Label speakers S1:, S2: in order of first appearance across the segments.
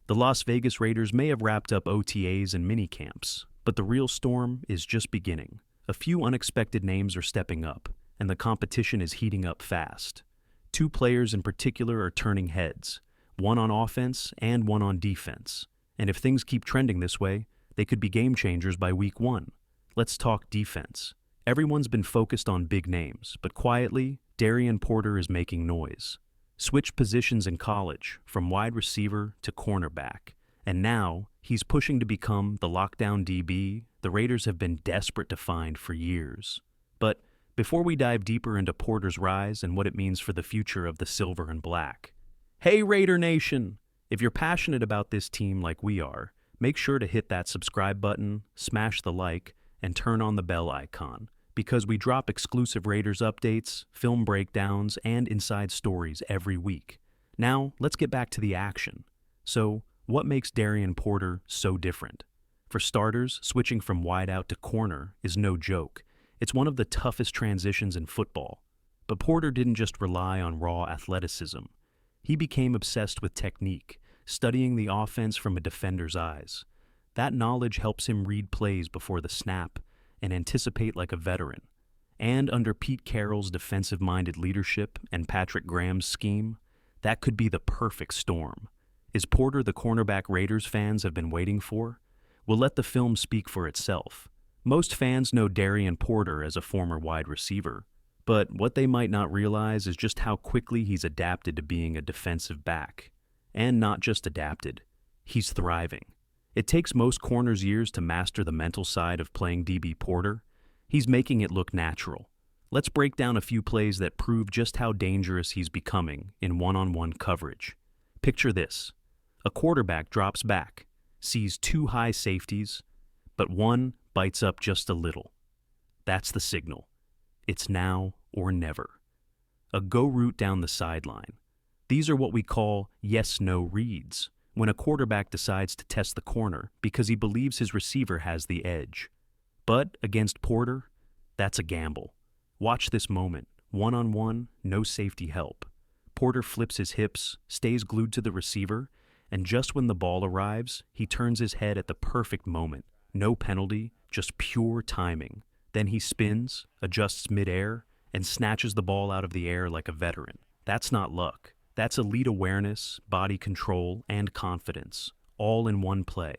S1: The Las Vegas Raiders may have wrapped up OTAs and minicamps, but the real storm is just beginning. A few unexpected names are stepping up, and the competition is heating up fast. Two players in particular are turning heads, one on offense and one on defense. And if things keep trending this way, they could be game changers by week 1. Let's talk defense. Everyone's been focused on big names, but quietly, Darien Porter is making noise. Switched positions in college, from wide receiver to cornerback, and now he's pushing to become the lockdown DB the Raiders have been desperate to find for years. But before we dive deeper into Porter's rise and what it means for the future of the silver and black, hey Raider Nation! If you're passionate about this team like we are, make sure to hit that subscribe button, smash the like, and turn on the bell icon, because we drop exclusive Raiders updates, film breakdowns, and inside stories every week. Now, let's get back to the action. So, what makes Darien Porter so different? For starters, switching from wideout to corner is no joke. It's one of the toughest transitions in football. But Porter didn't just rely on raw athleticism. He became obsessed with technique, studying the offense from a defender's eyes. That knowledge helps him read plays before the snap and anticipate like a veteran. And under Pete Carroll's defensive-minded leadership and Patrick Graham's scheme, that could be the perfect storm. Is Porter the cornerback Raiders fans have been waiting for? We'll let the film speak for itself. Most fans know Darien Porter as a former wide receiver, but what they might not realize is just how quickly he's adapted to being a defensive back. And not just adapted, he's thriving. It takes most corners years to master the mental side of playing DB Porter. He's making it look natural. Let's break down a few plays that prove just how dangerous he's becoming in one-on-one coverage. Picture this. A quarterback drops back, sees two high safeties, but one bites up just a little. That's the signal. It's now or never. A go route down the sideline. These are what we call yes-no reads, when a quarterback decides to test the corner because he believes his receiver has the edge. But against Porter, that's a gamble. Watch this moment. One-on-one, no safety help. Porter flips his hips, stays glued to the receiver, and just when the ball arrives, he turns his head at the perfect moment. No penalty, just pure timing. Then he spins, adjusts midair, and snatches the ball out of the air like a veteran. That's not luck. That's elite awareness, body control, and confidence, all in one play.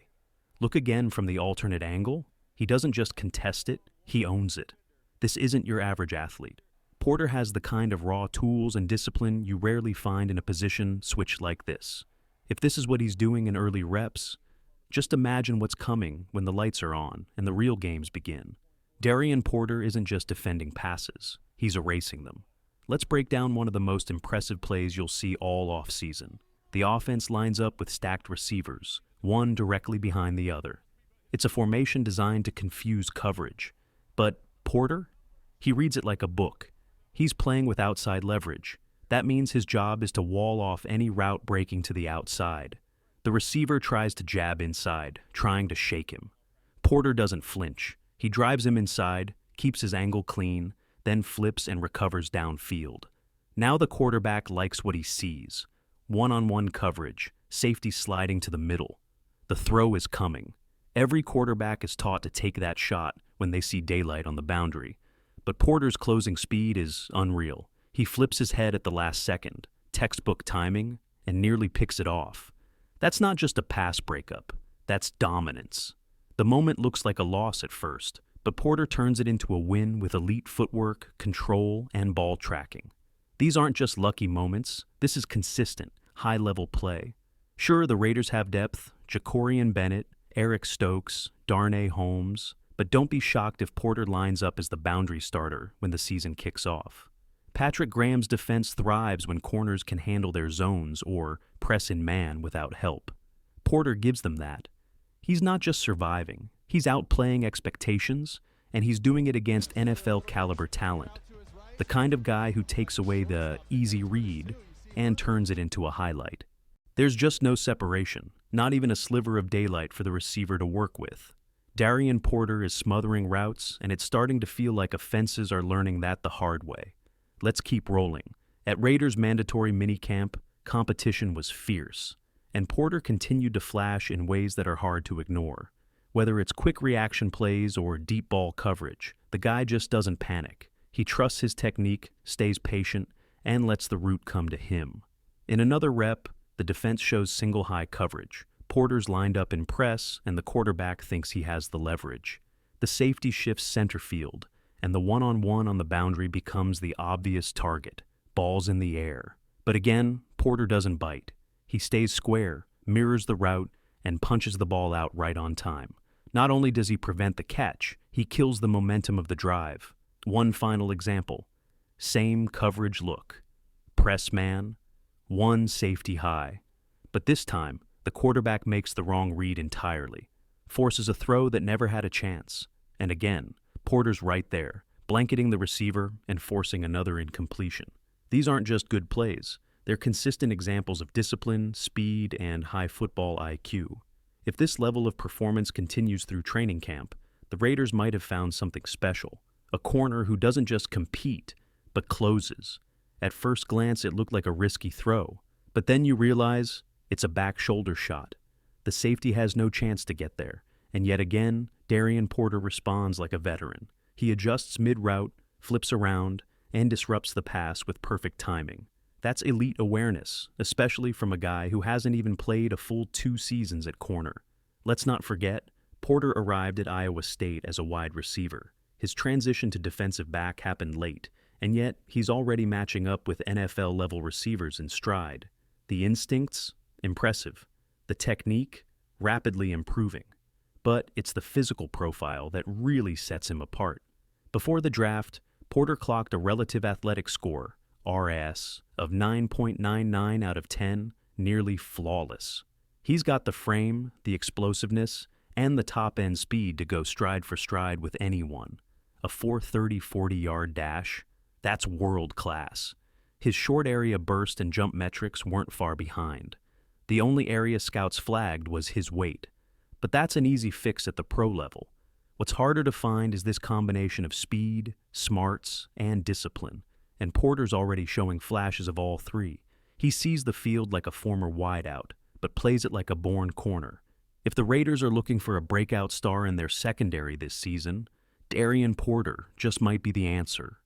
S1: Look again from the alternate angle. He doesn't just contest it, he owns it. This isn't your average athlete. Porter has the kind of raw tools and discipline you rarely find in a position switch like this. If this is what he's doing in early reps, just imagine what's coming when the lights are on and the real games begin. Darien Porter isn't just defending passes, he's erasing them. Let's break down one of the most impressive plays you'll see all offseason. The offense lines up with stacked receivers, one directly behind the other. It's a formation designed to confuse coverage. But Porter? He reads it like a book. He's playing with outside leverage. That means his job is to wall off any route breaking to the outside. The receiver tries to jab inside, trying to shake him. Porter doesn't flinch. He drives him inside, keeps his angle clean, then flips and recovers downfield. Now the quarterback likes what he sees. One-on-one coverage, safety sliding to the middle. The throw is coming. Every quarterback is taught to take that shot when they see daylight on the boundary. But Porter's closing speed is unreal. He flips his head at the last second, textbook timing, and nearly picks it off. That's not just a pass breakup. That's dominance. The moment looks like a loss at first, but Porter turns it into a win with elite footwork, control, and ball tracking. These aren't just lucky moments. This is consistent, high-level play. Sure, the Raiders have depth, Jacorian Bennett, Eric Stokes, Darnay Holmes, but don't be shocked if Porter lines up as the boundary starter when the season kicks off. Patrick Graham's defense thrives when corners can handle their zones or press in man without help. Porter gives them that. He's not just surviving. He's outplaying expectations, and he's doing it against NFL-caliber talent. The kind of guy who takes away the easy read and turns it into a highlight. There's just no separation, not even a sliver of daylight for the receiver to work with. Darien Porter is smothering routes, and it's starting to feel like offenses are learning that the hard way. Let's keep rolling. At Raiders' mandatory minicamp, competition was fierce. and Porter continued to flash in ways that are hard to ignore. Whether it's quick reaction plays or deep ball coverage, the guy just doesn't panic. He trusts his technique, stays patient, and lets the route come to him. In another rep, the defense shows single high coverage. Porter's lined up in press, and the quarterback thinks he has the leverage. The safety shifts center field, and the one-on-one on the boundary becomes the obvious target. Ball's in the air. But again, Porter doesn't bite. He stays square, mirrors the route, and punches the ball out right on time. Not only does he prevent the catch, he kills the momentum of the drive. One final example. Same coverage look. Press man, one safety high. But this time, the quarterback makes the wrong read entirely, forces a throw that never had a chance. And again, Porter's right there, blanketing the receiver and forcing another incompletion. These aren't just good plays. They're consistent examples of discipline, speed, and high football IQ. If this level of performance continues through training camp, the Raiders might have found something special. A corner who doesn't just compete, but closes. At first glance, it looked like a risky throw, but then you realize it's a back shoulder shot. The safety has no chance to get there, and yet again, Darien Porter responds like a veteran. He adjusts mid-route, flips around, and disrupts the pass with perfect timing. That's elite awareness, especially from a guy who hasn't even played a full 2 seasons at corner. Let's not forget, Porter arrived at Iowa State as a wide receiver. His transition to defensive back happened late, and yet he's already matching up with NFL-level receivers in stride. The instincts? Impressive. The technique? Rapidly improving. But it's the physical profile that really sets him apart. Before the draft, Porter clocked a relative athletic score, RS, of 9.99 out of 10, nearly flawless. He's got the frame, the explosiveness, and the top-end speed to go stride for stride with anyone. A 4.30 40-yard dash? That's world class. His short area burst and jump metrics weren't far behind. The only area scouts flagged was his weight. But that's an easy fix at the pro level. What's harder to find is this combination of speed, smarts, and discipline. And Porter's already showing flashes of all three. He sees the field like a former wideout, but plays it like a born corner. If the Raiders are looking for a breakout star in their secondary this season, Darien Porter just might be the answer.